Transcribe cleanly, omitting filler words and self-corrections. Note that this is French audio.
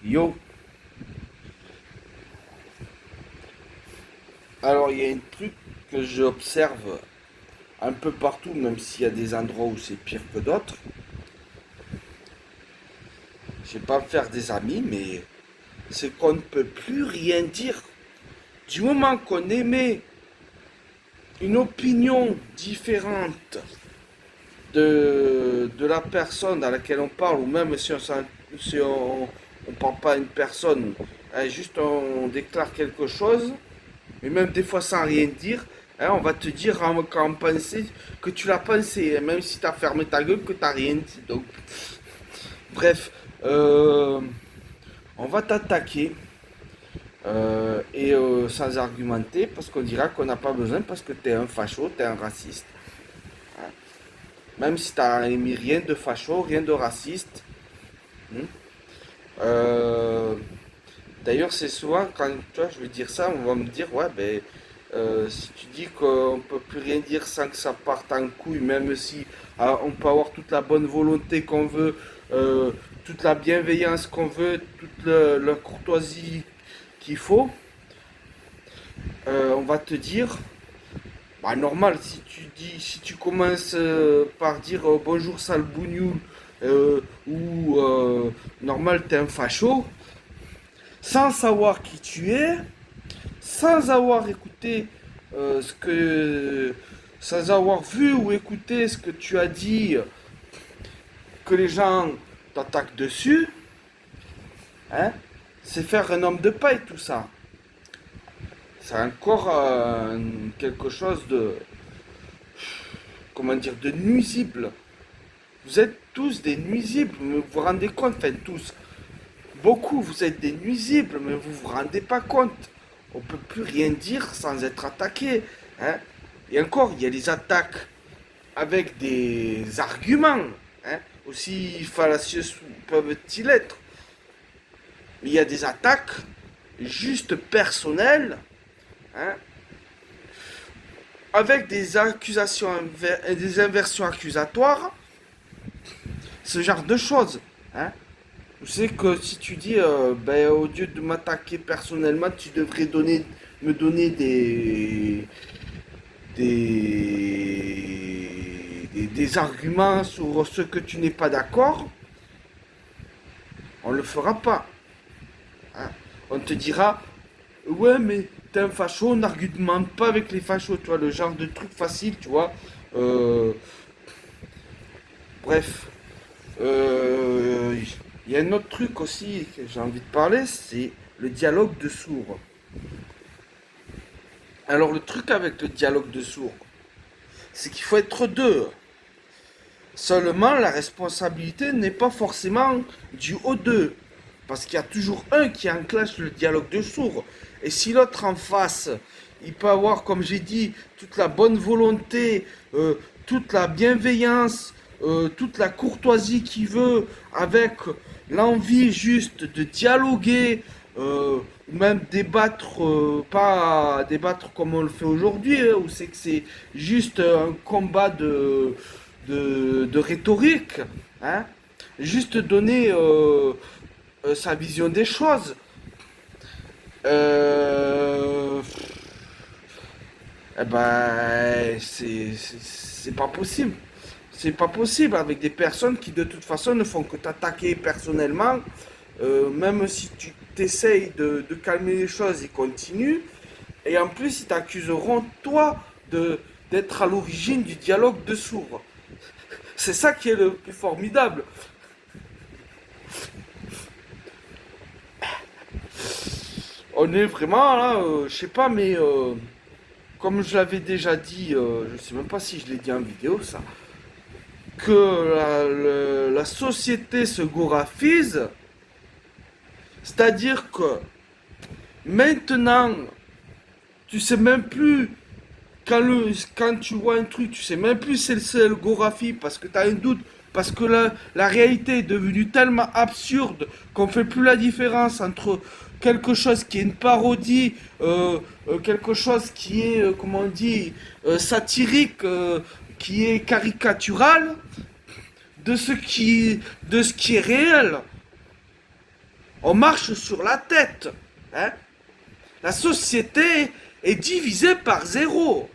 Yo, alors il y a un truc que j'observe un peu partout, même s'il y a des endroits où c'est pire que d'autres. Je vais pas me faire des amis, mais c'est qu'on ne peut plus rien dire. Du moment qu'on émet une opinion différente de la personne à laquelle on parle, ou même si on parle pas à une personne, juste on déclare quelque chose, mais même des fois sans rien dire, on va te dire quand on pensait que tu l'as pensé, même si tu as fermé ta gueule, que tu n'as rien dit. Donc, bref, euh, on va t'attaquer sans argumenter parce qu'on dira qu'on n'a pas besoin parce que tu es un facho, tu es un raciste. Hein. Même si tu n'as émis rien de facho, rien de raciste. Hein. Euh, D'ailleurs, c'est souvent quand tu vois, je vais dire ça, on va me dire, ouais, ben, si tu dis qu'on peut plus rien dire sans que ça parte en couille, même si on peut avoir toute la bonne volonté qu'on veut, toute la bienveillance qu'on veut, toute la courtoisie qu'il faut, on va te dire, bah normal, si tu commences par dire bonjour sale bougnoul, ou normal t'es un facho, sans savoir qui tu es, sans avoir écouté ce que, sans avoir vu ou écouté ce que tu as dit, que les gens t'attaquent dessus, hein, c'est faire un homme de paille tout ça. C'est encore quelque chose de, comment dire, de nuisible. Vous êtes tous des nuisibles, mais vous vous rendez compte, enfin tous, beaucoup, vous êtes des nuisibles, mais vous vous rendez pas compte. On peut plus rien dire sans être attaqué. Hein. Et encore, il y a des attaques avec des arguments, hein, aussi fallacieux peuvent-ils être. Mais il y a des attaques juste personnelles, hein, avec des accusations, des inversions accusatoires, ce genre de choses. Hein. Je sais que si tu dis, ben, au lieu de m'attaquer personnellement, tu devrais me donner des arguments sur ce que tu n'es pas d'accord, on ne le fera pas. Hein. On te dira, ouais, mais t'es un facho, on n'argumente pas avec les fachos, tu vois, le genre de truc facile, tu vois. Euh, Bref, il y a un autre truc aussi que j'ai envie de parler, c'est le dialogue de sourds. Alors le truc avec le dialogue de sourds, c'est qu'il faut être deux. Seulement, la responsabilité n'est pas forcément du haut d'eux. Parce qu'il y a toujours un qui enclenche le dialogue de sourds. Et si l'autre en face, il peut avoir, comme j'ai dit, toute la bonne volonté, toute la bienveillance, toute la courtoisie qu'il veut, avec l'envie juste de dialoguer, même débattre, pas débattre comme on le fait aujourd'hui, où c'est que c'est juste un combat de rhétorique, hein, juste donner sa vision des choses. Euh, eh ben, c'est pas possible. C'est pas possible avec des personnes qui de toute façon ne font que t'attaquer personnellement. Même si tu t'essayes de calmer les choses, ils continuent. Et en plus, ils t'accuseront, toi, d'être à l'origine du dialogue de sourds. C'est ça qui est le plus formidable. On est vraiment là, je sais pas, mais comme je l'avais déjà dit, je sais même pas si je l'ai dit en vidéo, ça, que la société se goraphise, c'est-à-dire que maintenant, tu sais même plus, quand tu vois un truc, tu sais même plus si c'est le goraphie parce que tu as un doute, parce que la réalité est devenue tellement absurde qu'on fait plus la différence entre quelque chose qui est une parodie, quelque chose qui est, comment on dit, satirique, qui est caricatural, de ce qui est réel. On marche sur la tête. Hein. La société est divisée par zéro.